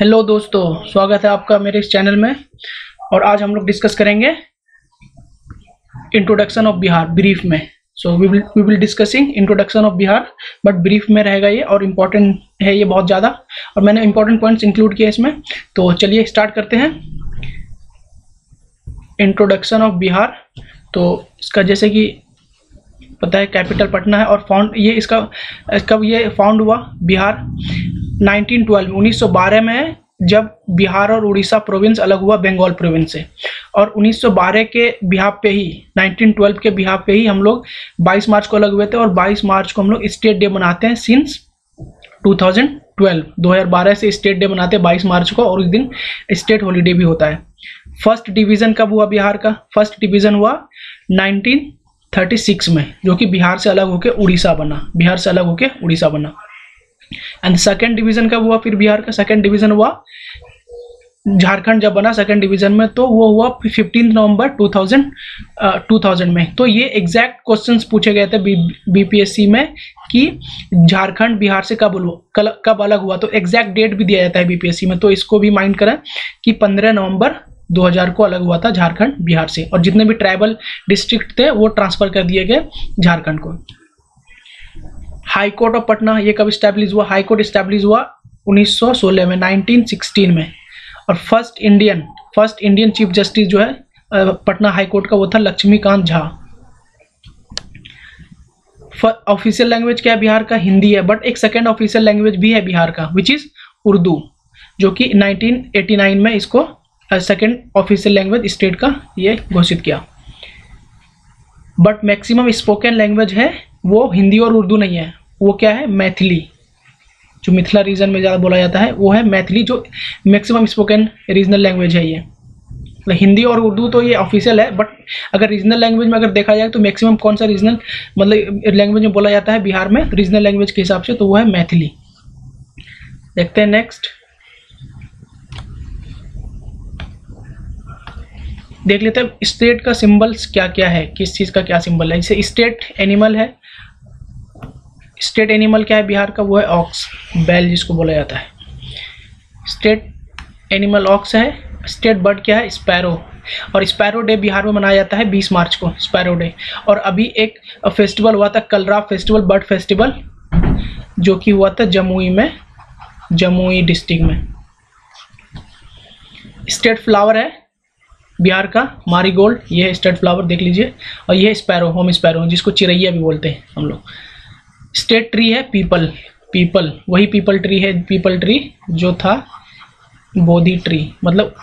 Hello दोस्तों, स्वागत है आपका मेरे इस चैनल में। और आज हम लोग डिस्कस करेंगे इंट्रोडक्शन ऑफ बिहार ब्रीफ में। So we will discussing introduction of Bihar, but brief में रहेगा ये और इम्पोर्टेंट है ये बहुत ज़्यादा, और मैंने इंपॉर्टेंट पॉइंट्स इंक्लूड किए इसमें। तो चलिए स्टार्ट करते हैं। इंट्रोडक्शन ऑफ बिहार, तो इसका जैसे कि पता है कैपिटल पटना है और फाउंड ये इसका कब ये फाउंड हुआ बिहार 1912 में है, जब बिहार और उड़ीसा प्रोविंस अलग हुआ बंगाल प्रोविंस से। और 1912 के बिहार पे ही 1912 के बिहार पे ही हम लोग 22 मार्च को अलग हुए थे, और 22 मार्च को हम लोग स्टेट डे मनाते हैं सिंस 2012 से स्टेट डे मनाते हैं 22 मार्च को, और उस दिन स्टेट हॉलीडे भी होता है। फर्स्ट डिवीजन कब हुआ बिहार का? फर्स्ट डिवीजन हुआ 1936 में, जो कि बिहार से अलग होकर उड़ीसा बना, बिहार से अलग होकर उड़ीसा बना। एंड सेकेंड डिवीजन कब हुआ फिर बिहार का? सेकेंड डिवीजन हुआ झारखंड जब बना सेकेंड डिवीजन में, तो वो हुआ 15 नवंबर 2000 में। तो ये एग्जैक्ट क्वेश्चंस पूछे गए थे बीपीएससी में कि झारखंड बिहार से कब अलग हुआ, तो एग्जैक्ट डेट भी दिया जाता है बीपीएससी में। तो इसको भी माइंड करें कि 15 नवंबर 2000 को अलग हुआ था झारखंड बिहार से, और जितने भी ट्राइबल डिस्ट्रिक्ट थे वो ट्रांसफर कर दिए गए झारखंड को। हाई कोर्ट ऑफ पटना ये कब स्टैब्लिश हुआ? हाई कोर्ट स्टैब्लिश हुआ 1916 में, 1916 में। और फर्स्ट इंडियन चीफ जस्टिस जो है पटना हाई कोर्ट का, वो था लक्ष्मीकांत झा। ऑफिशियल लैंग्वेज क्या है बिहार का? हिंदी है, बट एक सेकेंड ऑफिशियल लैंग्वेज भी है बिहार का, विच इज उर्दू, जो कि 1989 में इसको सेकेंड ऑफिशियल लैंग्वेज स्टेट का ये घोषित किया। बट मैक्सिमम स्पोकन लैंग्वेज है वो हिंदी और उर्दू नहीं है, वो क्या है? मैथिली, जो मिथिला रीजन में ज़्यादा बोला जाता है वो है मैथिली, जो मैक्सिमम स्पोकन रीजनल लैंग्वेज है ये। हिंदी और उर्दू तो ये ऑफिशियल है, बट अगर रीजनल लैंग्वेज में अगर देखा जाए तो मैक्सिमम कौन सा रीजनल मतलब लैंग्वेज में बोला जाता है बिहार में रीजनल लैंग्वेज के हिसाब से, तो वो है मैथिली। देखते हैं नेक्स्ट, देख लेते हैं स्टेट का सिंबल्स क्या क्या है, किस चीज़ का क्या सिंबल है। जैसे स्टेट एनिमल है, स्टेट एनिमल क्या है बिहार का? वो है ऑक्स, बैल जिसको बोला जाता है। स्टेट एनिमल ऑक्स है। स्टेट बर्ड क्या है? स्पैरो, और स्पैरो डे बिहार में मनाया जाता है 20 मार्च को, स्पैरो डे। और अभी एक फेस्टिवल हुआ था कलरा फेस्टिवल, बर्ड फेस्टिवल, जो कि हुआ था जमुई में, जमुई डिस्ट्रिक्ट में। स्टेट फ्लावर है बिहार का मारीगोल्ड, ये है स्टेट फ्लावर, देख लीजिए। और ये स्पैरो, होम स्पैरो, जिसको चिरैया भी बोलते हैं हम लोग। स्टेट ट्री है पीपल, वही पीपल ट्री है, पीपल ट्री जो था बोधि ट्री, मतलब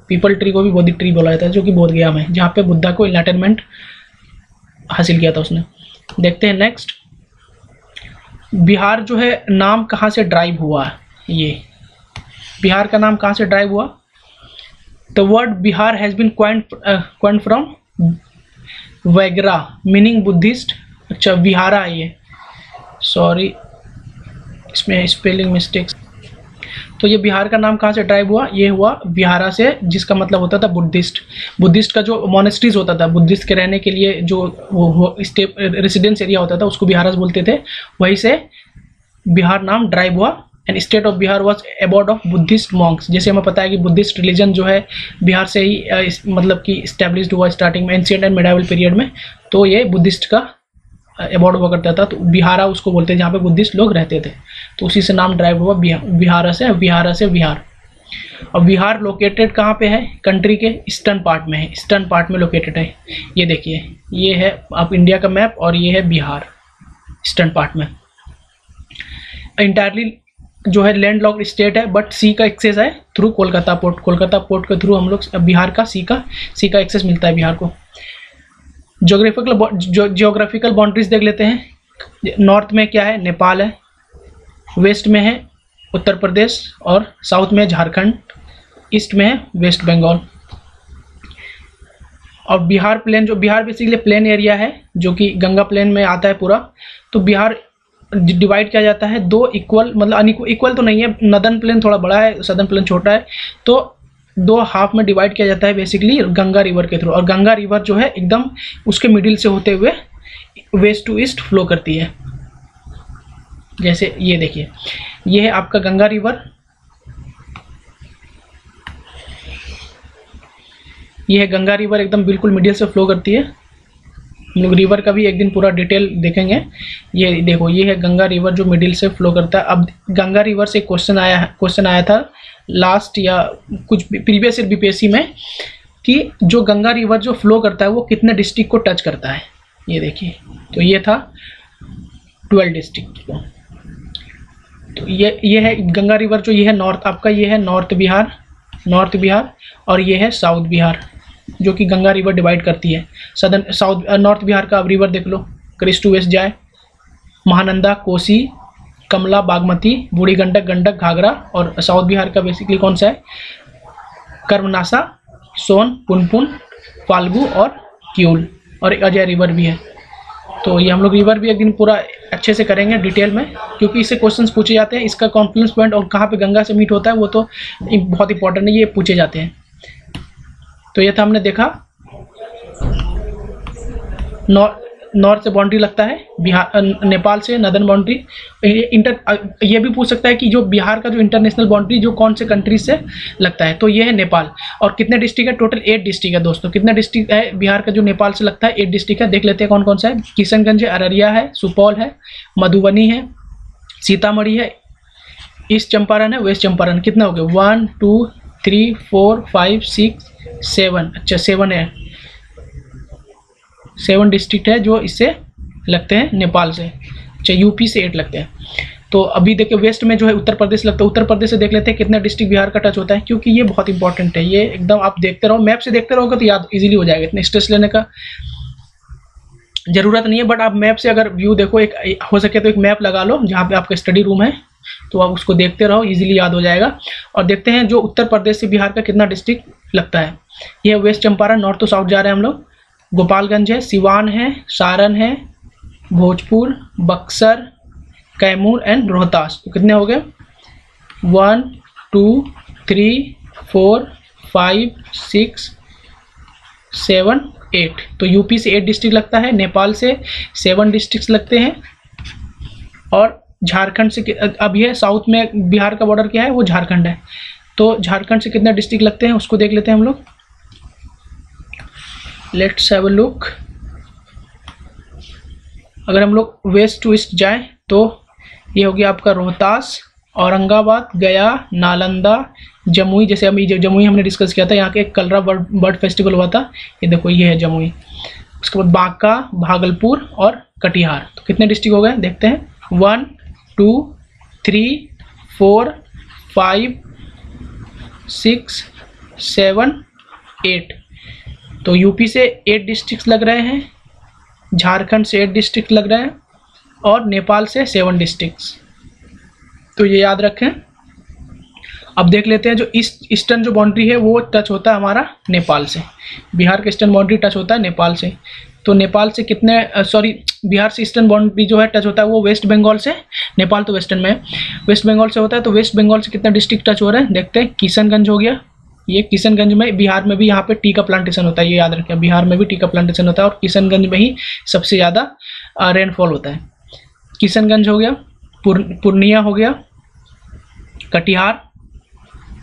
पीपल ट्री को भी बोधि ट्री बोला जाता है, जो कि बोध गया में, जहाँ पे बुद्धा को इनलाइटनमेंट हासिल किया था उसने। देखते हैं नेक्स्ट, बिहार जो है नाम कहाँ से ड्राइव हुआ? ये बिहार का नाम कहाँ से ड्राइव हुआ? The word Bihar has been coined from Vagra, meaning Buddhist। अच्छा विहारा है ये, सॉरी इसमें स्पेलिंग मिस्टेक्स। तो ये बिहार का नाम कहाँ से ड्राइव हुआ? ये हुआ बिहारा से, जिसका मतलब होता था बुद्धिस्ट का जो मोनेस्ट्रीज होता था, बुद्धिस्ट के रहने के लिए जो वो रेसिडेंस एरिया होता था, उसको बिहारा बोलते थे, वहीं से बिहार नाम ड्राइव हुआ। And state of Bihar was abode of Buddhist Monks. जैसे हमें पता है कि बुद्धिस्ट रिलीजन जो है बिहार से ही मतलब कि इस्टेब्लिश्ड हुआ स्टार्टिंग में, एंशिएंट एंड मिडाइवल पीरियड में, तो ये बुद्धिस्ट का एबोर्ड हुआ करता था, तो बिहारा उसको बोलते हैं जहाँ पे बुद्धिस्ट लोग रहते थे, तो उसी से नाम ड्राइव हुआ बिहार से बिहार। और बिहार लोकेटेड कहाँ पे है? कंट्री के ईस्टर्न पार्ट में है, ईस्टर्न पार्ट में लोकेटेड है। ये देखिए, ये है आप इंडिया का मैप, और ये है बिहार ईस्टर्न पार्ट में। इंटायरली जो है लैंड लॉक्ड स्टेट है, बट सी का एक्सेस है थ्रू कोलकाता पोर्ट के थ्रू हम लोग बिहार का सी का एक्सेस मिलता है बिहार को। जियोग्राफिकल बाउंड्रीज देख लेते हैं। नॉर्थ में क्या है? नेपाल है, वेस्ट में है उत्तर प्रदेश, और साउथ में झारखंड, ईस्ट में है वेस्ट बंगाल। और बिहार प्लेन, जो बिहार बेसिकली प्लेन एरिया है, जो कि गंगा प्लेन में आता है पूरा, तो बिहार डिवाइड किया जाता है दो इक्वल, मतलब इक्वल तो नहीं है, नदर्न प्लेन थोड़ा बड़ा है, सदर्न प्लेन छोटा है, तो दो हाफ में डिवाइड किया जाता है बेसिकली गंगा रिवर के थ्रू। और गंगा रिवर जो है एकदम उसके मिडिल से होते हुए वेस्ट टू ईस्ट फ्लो करती है। जैसे ये देखिए, ये है आपका गंगा रिवर, ये है गंगा रिवर, एकदम बिल्कुल मिडिल से फ्लो करती है। हम लोग रिवर का भी एक दिन पूरा डिटेल देखेंगे। ये देखो, ये है गंगा रिवर जो मिडिल से फ्लो करता है। अब गंगा रिवर से क्वेश्चन आया था लास्ट या कुछ प्रीवियस ईयर बीपीएससी में कि जो गंगा रिवर जो फ्लो करता है वो कितने डिस्ट्रिक्ट को टच करता है। ये देखिए, तो ये था 12 डिस्ट्रिक्ट को। तो ये है गंगा रिवर जो ये है नॉर्थ, आपका ये है नॉर्थ बिहार और ये है साउथ बिहार जो कि गंगा रिवर डिवाइड करती है। नॉर्थ बिहार का अब रिवर देख लो, अगर ईस्ट टू वेस्ट जाए, महानंदा, कोसी, कमला, बागमती, बूढ़ी गंडक, घाघरा। और साउथ बिहार का बेसिकली कौन सा है, कर्मनासा, सोन, पुनपुन, फाल्गु और क्यूल, और एक अजय रिवर भी है। तो ये हम लोग रिवर भी एक दिन पूरा अच्छे से करेंगे डिटेल में, क्योंकि इससे क्वेश्चंस पूछे जाते हैं। इसका कॉन्फ्लुएंस पॉइंट और कहाँ पे गंगा से मीट होता है वो तो बहुत इंपॉर्टेंट है, ये पूछे जाते हैं। तो ये था, हमने देखा नॉर्थ से बाउंड्री लगता है बिहार, नेपाल से नदर्न बाउंड्री। ये भी पूछ सकता है कि जो बिहार का जो इंटरनेशनल बाउंड्री जो कौन से कंट्री से लगता है, तो ये है नेपाल। और कितने डिस्ट्रिक्ट है, टोटल 8 डिस्ट्रिक्ट है दोस्तों। कितने डिस्ट्रिक्ट है बिहार का जो नेपाल से लगता है, 8 डिस्ट्रिक्ट है। देख लेते हैं कौन कौन सा है। किशनगंज है, अररिया है, सुपौल है, मधुबनी है, सीतामढ़ी है, ईस्ट चंपारण है, वेस्ट चंपारण। कितना हो गया, 1 2 3 4 5 6 7। अच्छा 7 है, 7 डिस्ट्रिक्ट है जो इससे लगते हैं नेपाल से। अच्छा यूपी से 8 लगते हैं। तो अभी देखिए वेस्ट में जो है उत्तर प्रदेश लगता है। उत्तर प्रदेश से देख लेते हैं कितना डिस्ट्रिक्ट बिहार का टच होता है, क्योंकि ये बहुत इंपॉर्टेंट है। ये एकदम आप देखते रहो, मैप से देखते रहोगे तो याद इजीली हो जाएगा, इतने स्ट्रेस लेने का जरूरत नहीं है। बट आप मैप से अगर व्यू देखो, एक हो सके तो एक मैप लगा लो जहाँ पे आपका स्टडी रूम है, तो आप उसको देखते रहो, इजीली याद हो जाएगा। और देखते हैं जो उत्तर प्रदेश से बिहार का कितना डिस्ट्रिक्ट लगता है। ये west Champaran, north to south जा रहे हैं हम लोग। गोपालगंज है, सिवान है, सारण है, भोजपुर, बक्सर, कैमूर एंड रोहतास। तो कितने हो गए, 1 2 3 4 5 6 7 8। तो यूपी से 8 डिस्ट्रिक्ट लगता है, नेपाल से 7 डिस्ट्रिक्ट लगते हैं, और झारखंड से अब ये साउथ में बिहार का बॉर्डर क्या है, वो झारखंड है। तो झारखंड से कितने डिस्ट्रिक्ट लगते हैं उसको देख लेते हैं हम लोग। Let's have a look. अगर हम लोग वेस्ट टू ईस्ट जाएं तो ये हो गया आपका रोहतास, औरंगाबाद, गया, नालंदा, जमुई। जैसे अभी जमुई हमने डिस्कस किया था, यहाँ के एक कलरा बर्ड फेस्टिवल हुआ था, ये देखो ये है जमुई। उसके बाद बांका, भागलपुर और कटिहार। तो कितने डिस्ट्रिक्ट हो गए देखते हैं, 1 2 3 4 5 6 7 8। तो यूपी से 8 डिस्ट्रिक्ट लग रहे हैं, झारखंड से 8 डिस्ट्रिक्ट लग रहे हैं, और नेपाल से 7 डिस्ट्रिक्ट्स। तो ये याद रखें। अब देख लेते हैं जो ईस्टर्न जो बाउंड्री है वो टच होता है हमारा नेपाल से। बिहार का ईस्टर्न बाउंड्री टच होता है नेपाल से। तो नेपाल से कितने बिहार से ईस्टर्न बाउंड्री जो है टच होता है वो वेस्ट बंगाल से। नेपाल तो वेस्टर्न में है, वेस्ट बंगाल से होता है। तो वेस्ट बंगाल से कितने डिस्ट्रिक्ट टच हो रहे हैं देखते हैं। किशनगंज हो गया, ये किशनगंज में, बिहार में भी यहाँ पे टी का प्लांटेशन होता है, ये याद रखें। बिहार में भी टी का प्लांटेशन होता है और किशनगंज में ही सबसे ज़्यादा रेनफॉल होता है। किशनगंज हो गया, पूर्णिया हो गया, कटिहार।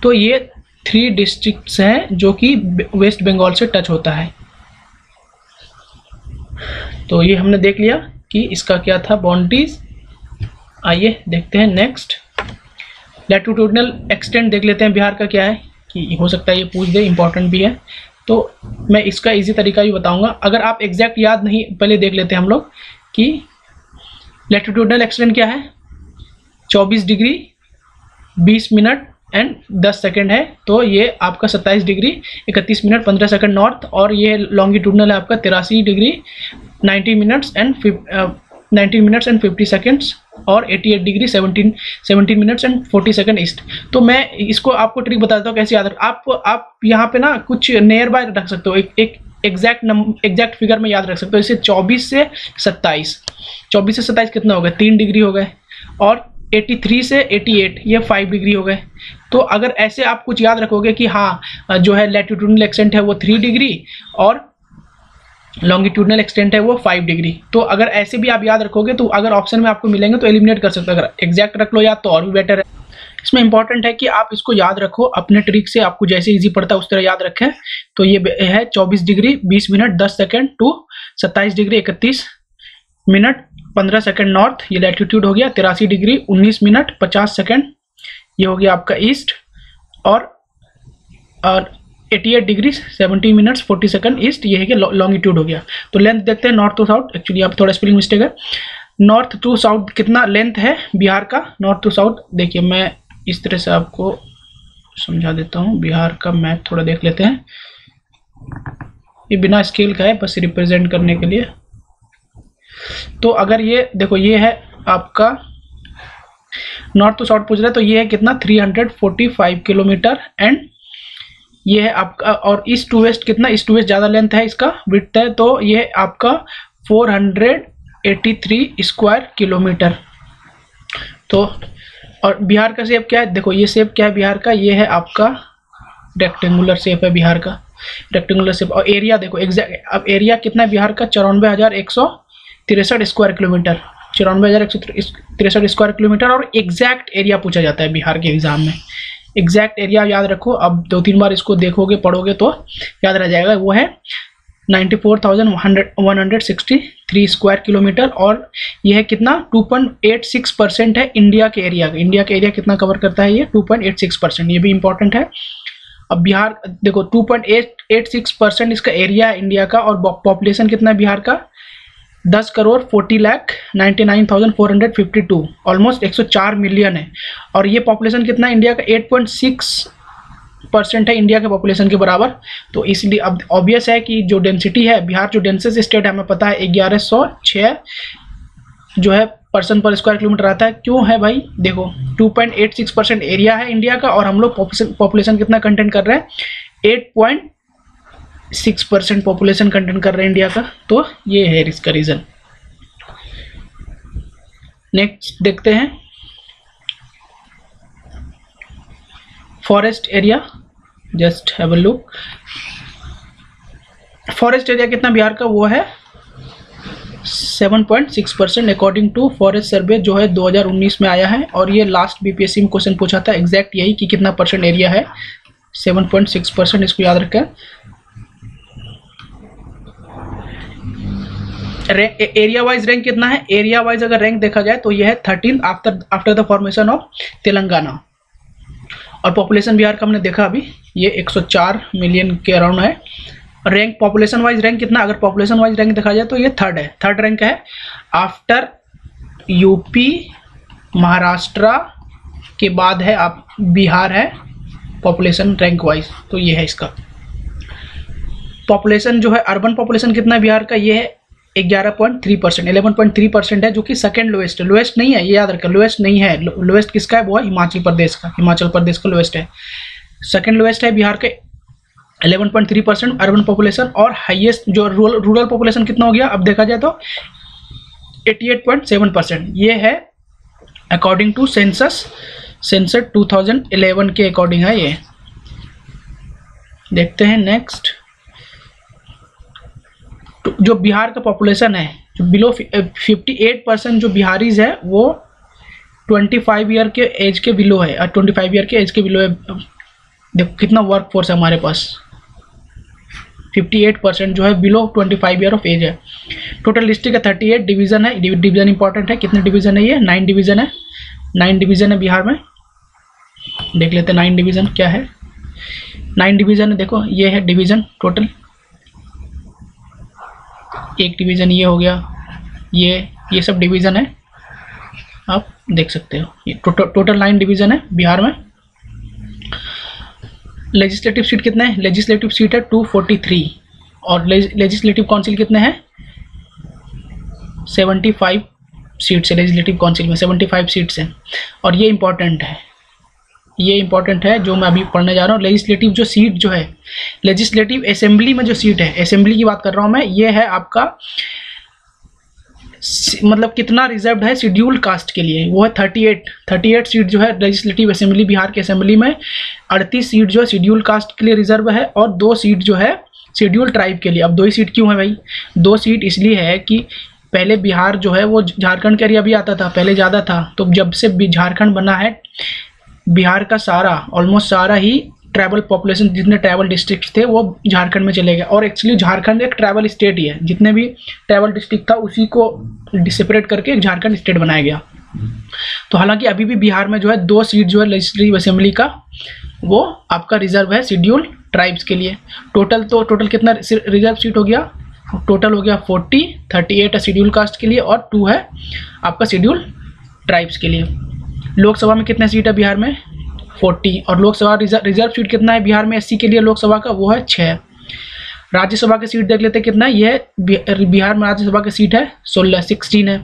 तो ये 3 डिस्ट्रिक्ट्स हैं जो कि वेस्ट बंगाल से टच होता है। तो ये हमने देख लिया कि इसका क्या था बाउंड्रीज। आइए देखते हैं नेक्स्ट। लैटिट्यूडनल एक्सटेंट देख लेते हैं बिहार का क्या है, कि हो सकता है ये पूछ दे, इंपॉर्टेंट भी है। तो मैं इसका इजी तरीका भी बताऊंगा। अगर आप एग्जैक्ट याद नहीं, पहले देख लेते हैं हम लोग कि लैटिट्यूडनल एक्सटेंट क्या है। 24 डिग्री 20 मिनट एंड 10 सेकेंड है। तो ये आपका 27 डिग्री 31 मिनट 15 सेकेंड नॉर्थ, और ये लॉन्गिट्यूडनल है आपका 83 डिग्री 90 मिनट्स एंड 50 सेकेंड्स, और 88 degree 17 minutes and 40 second east. तो मैं इसको आपको ट्रिक बताता हूँ कैसे याद रख। आप यहाँ पे ना कुछ नियर बाय रख सकते हो, एक एग्जैक्ट फिगर में याद रख सकते हो। जैसे 24 से 27 कितना हो गया, 3 डिग्री हो गए, और 83 से 88 ये 5 डिग्री हो गए। तो अगर ऐसे आप कुछ याद रखोगे कि हाँ जो है लैटिट्यूडनल एक्सटेंट है वो 3 डिग्री और लॉन्गिट्यूडनल एक्सटेंट है वो 5 डिग्री, तो अगर ऐसे भी आप याद रखोगे तो अगर ऑप्शन में आपको मिलेंगे तो एलिमिनेट कर सकते हो। अगर एग्जैक्ट रख लो याद तो और भी बेटर है। इसमें इंपॉर्टेंट है कि आप इसको याद रखो अपने ट्रिक से, आपको जैसे इजी पड़ता है उस तरह याद रखें। तो ये है 24 degree 20 minute 10 second to 27 degree 31 minute 15 second north, ये लैटिट्यूड हो गया। 83 डिग्री 19 मिनट 50 सेकंड, ये हो गया आपका ईस्ट। और 88 डिग्री 70 मिनट्स 40 सेकंड ईस्ट, ये है कि लॉन्गिट्यूड हो गया। तो लेंथ देखते हैं नॉर्थ टू साउथ। एक्चुअली यहाँ पे थोड़ा स्पेलिंग मिस्टेक है। नॉर्थ टू साउथ कितना लेंथ है बिहार का, नॉर्थ टू साउथ। देखिए मैं इस तरह से आपको समझा देता हूँ। बिहार का मैप थोड़ा देख लेते हैं, ये बिना स्केल का है, बस रिप्रेजेंट करने के लिए। तो अगर ये देखो, ये है आपका नॉर्थ टू साउथ पूछ रहा है, तो ये है कितना 345 किलोमीटर। एंड ये है आपका, और ईस्ट टू वेस्ट कितना, ईस्ट टू वेस्ट ज़्यादा लेंथ है इसका, विड्थ है, तो ये आपका 483 स्क्वायर किलोमीटर। तो और बिहार का शेप क्या है, देखो ये शेप क्या है बिहार का, ये है आपका रेक्टेंगुलर शेप है बिहार का, रेक्टेंगुलर शेप। और एरिया देखो एग्जैक्ट, अब एरिया कितना है बिहार का 94,163 स्क्वायर किलोमीटर, 94,163 स्क्वायर किलोमीटर। और एग्जैक्ट एरिया पूछा जाता है बिहार के एग्जाम में, एग्जैक्ट एरिया याद रखो। अब 2-3 बार इसको देखोगे पढ़ोगे तो याद रह जाएगा। वो है 94,163 स्क्वायर किलोमीटर। और यह है कितना 2.86% है इंडिया के एरिया का। इंडिया के एरिया कितना कवर करता है ये 2.86%, ये भी इंपॉर्टेंट है। अब बिहार देखो 2.86% इसका एरिया है इंडिया का। और पॉपुलेशन कितना है बिहार का 10,40,99,452, ऑलमोस्ट 104 मिलियन है। और ये पॉपुलेशन कितना है इंडिया का 8.6% है इंडिया के पॉपुलेशन के बराबर। तो इसलिए अब ऑब्वियस है कि जो डेंसिटी है, बिहार जो डेंसेस्ट स्टेट है हमें पता है 1106 जो है पर्सन पर स्क्वायर किलोमीटर आता है। क्यों है भाई, देखो 2.86% एरिया है इंडिया का, और हम लोग पॉपुलेशन कितना कंटेंट कर रहे हैं 8.6% पॉपुलेशन कंटेंट कर रहे हैं इंडिया का। तो ये है इसका रीजन। नेक्स्ट देखते हैं forest area, just have a look. Forest area कितना बिहार का, वो है 7.6% अकॉर्डिंग टू फॉरेस्ट सर्वे जो है 2019 में आया है। और ये लास्ट बीपीएससी में क्वेश्चन पूछा था एग्जैक्ट यही कि कितना परसेंट एरिया है, 7.6%, इसको याद रखें। एरिया वाइज रैंक कितना है, एरिया वाइज अगर रैंक देखा जाए तो यह है 13 after the formation of Telangana. और पॉपुलेशन बिहार का हमने देखा अभी, ये 104 मिलियन के अराउंड है। रैंक पॉपुलेशन वाइज रैंक कितना, अगर पॉपुलेशन वाइज रैंक देखा जाए तो ये थर्ड है, थर्ड रैंक है आफ्टर यूपी महाराष्ट्र के बाद है आप बिहार है पॉपुलेशन रैंक वाइज। तो ये है इसका पॉपुलेशन जो है। अर्बन पॉपुलेशन कितना है बिहार का, ये है 11.3%, 11.3% है, जो कि सेकंड लोएस्ट है, लोएस्ट नहीं है, ये याद रखें, लोएस्ट नहीं है। लोएस्ट किसका है, वो है हिमाचल प्रदेश का, हिमाचल प्रदेश का लोएस्ट है। सेकंड लोएस्ट है बिहार के 11.3% अर्बन पॉपुलेशन। और हाईएस्ट जो रूरल पॉपुलेशन कितना हो गया, अब देखा जाए तो 88.7%, ये है अकॉर्डिंग टू सेंसस 2011 के अकॉर्डिंग है ये। देखते हैं नेक्स्ट। तो जो बिहार का पॉपुलेशन है, जो बिलो 58% जो बिहारीज है वो 25 ईयर के एज के बिलो है, और 25 ईयर के एज के बिलो है। देखो कितना वर्क फोर्स है हमारे पास, 58% जो है बिलो 25 ईयर ऑफ एज है। टोटल डिस्ट्रिक्ट है 38, डिवीजन है, डिवीजन इंपॉर्टेंट है, कितने डिवीजन है ये 9 डिवीजन है, 9 डिवीजन है बिहार में। देख लेते हैं 9 डिवीजन क्या है, 9 डिवीजन है। देखो ये है डिवीजन टोटल, एक डिवीजन ये हो गया, ये सब डिवीजन है, आप देख सकते हो। ये टोटल 9 डिवीजन है बिहार में। लेजिस्लेटिव सीट कितने हैं, लेजिस्लेटिव सीट है 243, और लेजिस्लेटिव काउंसिल कितने हैं 75 सीट्स है, लेजिस्लेटिव काउंसिल में 75 सीट्स हैं। और ये इंपॉर्टेंट है, ये इंपॉर्टेंट है जो मैं अभी पढ़ने जा रहा हूँ। लेजिस्लेटिव जो सीट जो है, लेजिस्लेटिव असेंबली में जो सीट है, असेंबली की बात कर रहा हूँ मैं, ये है आपका मतलब कितना रिजर्व्ड है शेड्यूल कास्ट के लिए, वो है 38 सीट जो है लेजिस्लेटिव असेंबली बिहार के असेंबली में। 38 सीट जो है शेड्यूल कास्ट के लिए रिजर्व है, और 2 सीट जो है शेड्यूल ट्राइब के लिए। अब 2 ही सीट क्यों है भाई, 2 सीट इसलिए है कि पहले बिहार जो है वो झारखंड के एरिया भी आता था, पहले ज़्यादा था, तो जब से झारखंड बना है बिहार का सारा ऑलमोस्ट सारा ही ट्राइबल पॉपुलेशन, जितने ट्राइबल डिस्ट्रिक्ट थे वो झारखंड में चले गए। और एक्चुअली झारखंड एक ट्राइबल स्टेट ही है, जितने भी ट्राइबल डिस्ट्रिक्ट था उसी को सेपरेट करके एक झारखंड स्टेट बनाया गया। तो हालांकि अभी भी बिहार में जो है 2 सीट जो है लेजिस्लेटिव असेंबली का वो आपका रिजर्व है शेड्यूल ट्राइब्स के लिए। टोटल कितना रिजर्व सीट हो गया? टोटल हो गया 40, 38 है शेड्यूल कास्ट के लिए और 2 है आपका शेड्यूल ट्राइब्स के लिए। लोकसभा में कितने सीट है बिहार में? 40। और लोकसभा रिजर्व सीट कितना है बिहार में एससी के लिए लोकसभा का? वो है 6। राज्यसभा की सीट देख लेते हैं कितना है। ये बिहार में राज्यसभा की सीट है 16 है।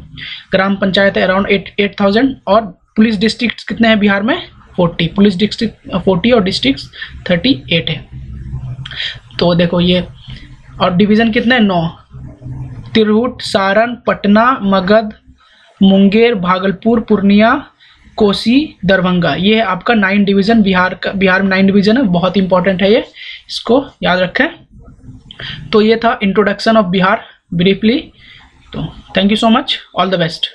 ग्राम पंचायत है अराउंड 8000। और पुलिस डिस्ट्रिक्ट कितने हैं बिहार में? 40। पुलिस डिस्ट्रिक्ट 40 और डिस्ट्रिक्ट 38 है। तो देखो ये, और डिवीज़न कितने हैं? 9। तिरहुट, सारण, पटना, मगध, मुंगेर, भागलपुर, पूर्णिया, कोसी, दरभंगा, ये है आपका 9 डिवीज़न बिहार में 9 डिवीज़न है। बहुत इंपॉर्टेंट है ये, इसको याद रखें। तो ये था इंट्रोडक्शन ऑफ बिहार ब्रीफली। तो thank you so much, all the best.